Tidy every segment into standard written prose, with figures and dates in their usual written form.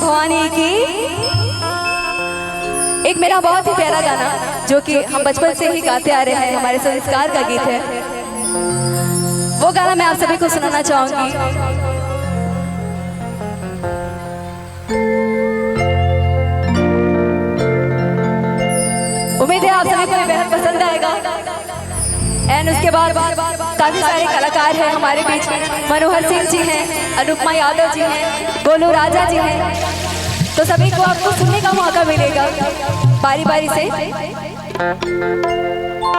भवानी की। एक मेरा बहुत ही प्यारा गाना जो कि हम बचपन से ही गाते आ रहे हैं, हमारे संस्कार का गीत है, वो गाना मैं आप सभी को सुनाना चाहूंगी। उम्मीद है आप सभी को बेहद पसंद आएगा। एंड उसके बाद काफी सारे कलाकार हैं हमारे बीच में। मनोहर सिंह जी हैं, अनुपमा यादव जी हैं, गोलू राजा जी हैं, तो सभी को आपको सुनने का मौका मिलेगा बारी बारी से।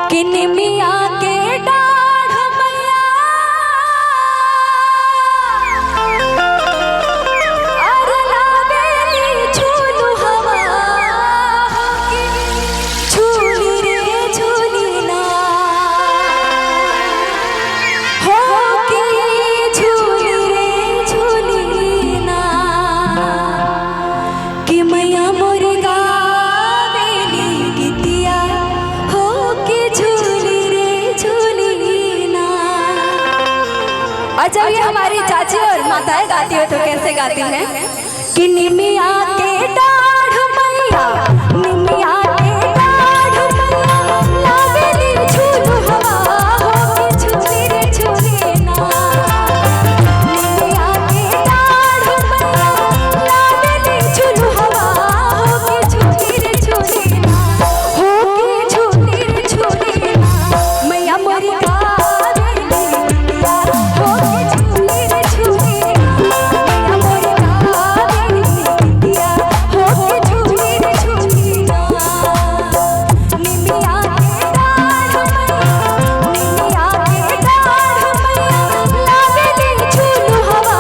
कि निमिया के डाढ़ मैया और लावेली झूलू हवा की, झूली रे झूली ना हो की, झूली रे झूली ना कि मैया मोर गावेली गीतिया हो के झूली रे झूली ना। और जब ये हमारी चाची और माताएं गाती हो तो कैसे गाती हैं कि निमिया के डाढ़ मैया, निमिया के डाढ़ मैया लावेली झूलू हवा हो के झूली रे झूली ना। निमिया के डाढ़ मैया लावेली झूलू हवा हो के झूली रे झूली ना, हो के झूली रे झूली ना। मैया मोरी गावेली गीतिया हो के झूली रे झूली ना। मैया मोरी गावेली गीतिया हो के झूली रे झूली ना। निमिया के डाढ़ मैया, निमिया के डाढ़ मैया लावेली झूलू हवा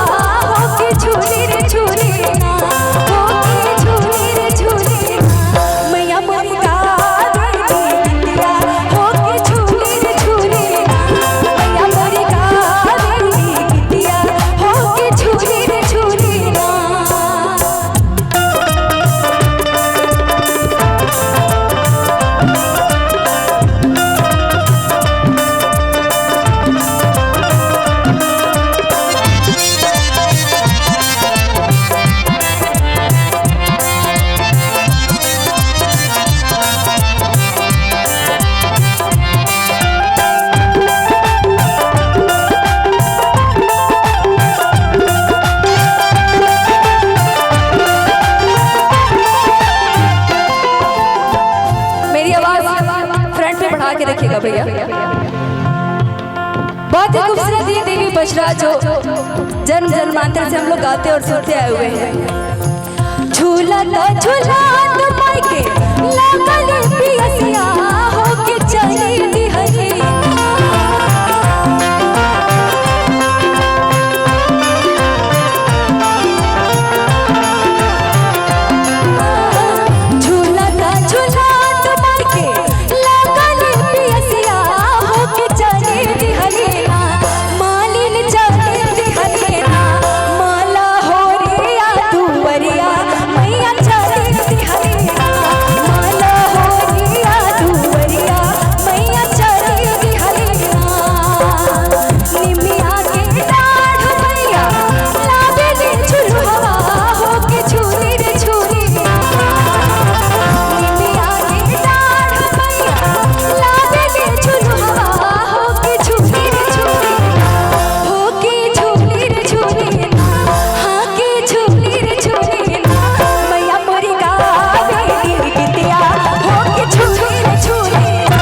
हो के झूली रे झूली ना, हो के झूली रे झूली ना। मैया मोरी गावेली गीतिया हो के झूली रे झूली ना। मैया मोरी गावेली गीतिया हो के झूली रे झूली ना। मेरी आवाज फ्रंट पे बढ़ा के रखिएगा भैया। बहुत ही खूबसूरत ये देवी बजरा जो जन्म जन्मांतर से हम लोग गाते और सुनते आए हुए हैं। झूला झूला माई के लागल पियसिया हो के चली दिहरी। झूला झूला माई के लागल पियसिया हो के चली दिहरी ना। मालिन चली दिहरी ना, माला हो रिया दुवरिया मैया चली दिहरी ना। माला हो रिया दुवरिया मैया चली दिहरी ना। निमिया के डाढ़ मैया लावेली झूलू हवा हो के झूली रे झूली ना। निमिया के डाढ़ मैया लावेली झूलू हवा हो के झूली रे झूली ना, हो के झूली रे झूली ना, हाँ के झूली रे झूली ना। मैया मोरी गावेली गीतिया हो के झूली रे झूली ना।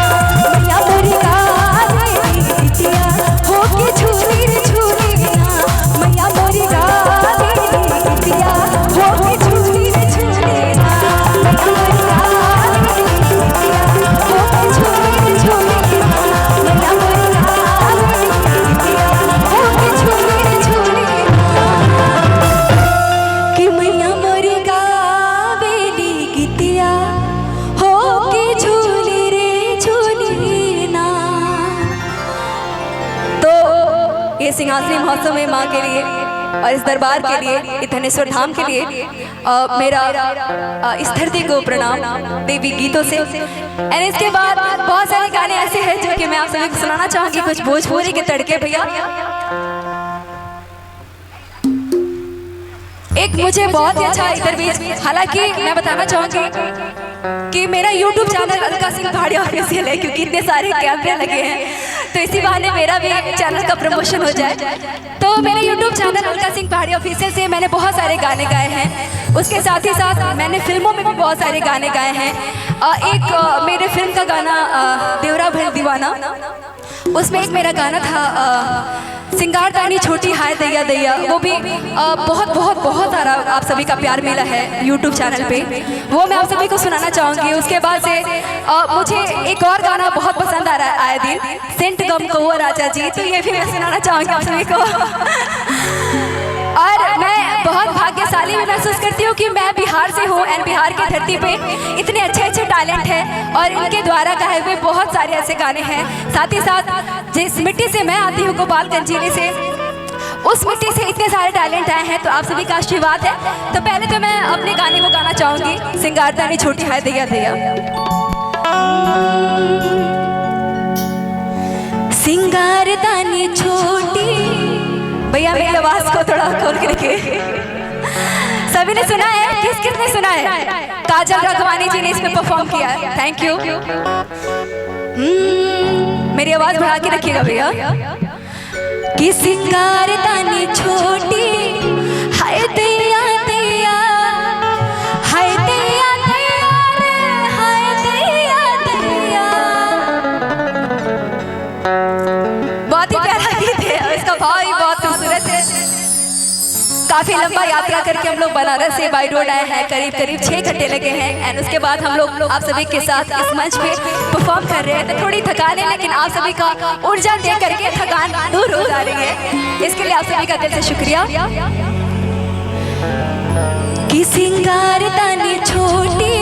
मैया मोरी गावेली गीतिया हो के झूली रे झूली ना। मैया मोरी गावेली गीतिया हो के झूली रे झूली ना। मैया मोरी गावेली गीतिया हो के झूली रे झूली ना। मैया मोरी गावेली गीतिया हो के झूली रे झूली ना। कि मैया मोरी गावेली गीतिया हो के झूली रे झूली ना। तो ये सिंहासनी महोत्सव में माँ के लिए और इस दरबार के लिए, इस धनेश्वर धाम के लिए मेरा इस धरती को प्रणाम देवी गीतों से। एंड इसके बाद बहुत सारे गाने ऐसे हैं जो कि मैं आप सभी को सुनाना चाहूंगी। कुछ भोजपुरी के तड़के भैया। एक मुझे बहुत ही अच्छा इधर भी, हालांकि मैं बताना चाहूँगी कि मेरा YouTube channel Alka Singh Bhadiya official है, क्योंकि इतने सारे कैमरे लगे हैं तो इसी बहाने मेरा भी चैनल का प्रमोशन हो जाए। तो मेरे YouTube channel Alka Singh Bhadiya official से मैंने बहुत सारे गाने गाए हैं, उसके साथ ही साथ मैंने फिल्मों में भी बहुत सारे गाने गाए हैं। एक मेरे फिल्म का गाना देवरा भर दीवाना, उसमें एक मेरा गाना था सिंगार दानी छोटी हाय दैया दैया, वो भी बहुत बहुत बहुत सारा आप सभी का प्यार मिला है YouTube चैनल पे, वो मैं आप सभी को सुनाना चाहूँगी। उसके बाद से मुझे एक और गाना बहुत पसंद आ रहा है आए दिन, सेंट गम कौआ राजा जी, तो ये भी मैं सुनाना चाहूँगी आप सभी को। और मैं बहुत भाग्यशाली भी महसूस करती हूँ कि मैं बिहार से हूँ एंड बिहार की धरती पे इतने अच्छे अच्छे टैलेंट हैं और इनके द्वारा गाए हुए बहुत सारे ऐसे गाने हैं। साथ ही साथ जिस मिट्टी से मैं आती हूँ गोपालगंज जिले से, उस मिट्टी से इतने सारे टैलेंट आए हैं, तो आप सभी का आशीर्वाद है। तो पहले तो मैं अपने गाने को गाना चाहूँगी, सिंगारदानी छोटी हाय दैया दैया। सिंगारदानी छोटी, भैया मेरी आवाज को थोड़ा खोल के रखिए। सभी ने सुना है? किस किस ने सुना है? काजल राघवानी जी ने इसमें परफॉर्म किया है, थैंक यू। मेरी आवाज बढ़ा के रखिएगा भैया। कि सिंगारदानी छोटी हाय दैया दैया, हाय दैया दैया रे, हाय दैया दैया। बहुत ही प्यारा गीत है, इसका भाव ही बहुत खूबसूरत है। काफी लंबा यात्रा करके हम लोग बनारस से बाई रोड आए हैं, करीब करीब 6 घंटे लगे हैं एंड उसके बाद हम लोग आप सभी के साथ इस मंच पे परफॉर्म कर रहे हैं। तो थोड़ी थकान है, लेकिन आप सभी का ऊर्जा दे करके थकान दूर हो जा रही है, इसके लिए आप सभी का दिल से शुक्रिया। कि सिंगारदानी छोटी,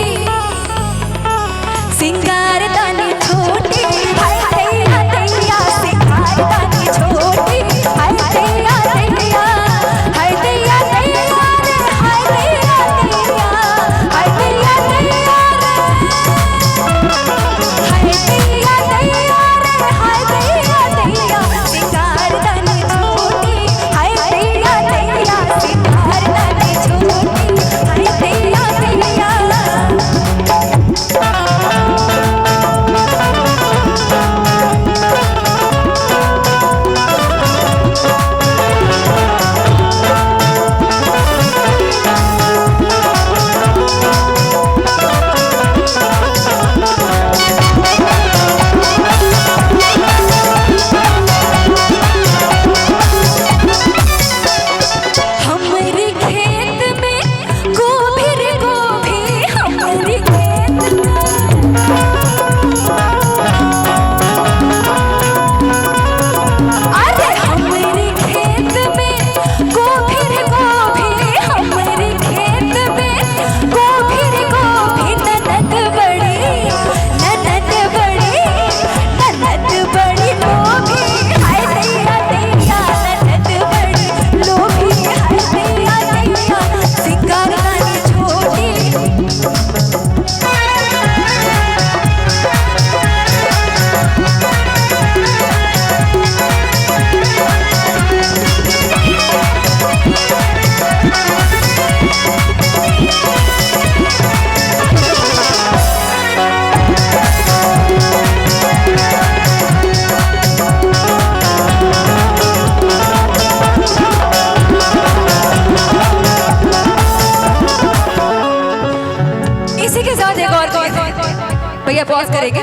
सिंगारदानी छोटी हाय दैया दैया, सिंगारदानी छोटी हाय दैया दैया, हाय दैया दैया रे, हाय दैया दैया, हाय दैया दैया रे, हाय दैया दैया रे, हाय दैया दैया। सिंगारदानी छोटी हाय दैया दैया, सिंगारदानी छोटी हाय दैया दैया। हमारे खेत में गोभी रे गोभी, हमारे खेत में, अरे हमारे खेत में गोभी रे गोभी, हमारे खेत में गोभी रे गोभी। ननद बड़ी, ननद बड़ी, ननद बड़ी लोभी हाय दैया दैया, ननद बड़ी लोभी हाय दैया दैया। सिंगारदानी छोटी, इसी के साथ एक और गीत है, भैया पॉज करेंगे।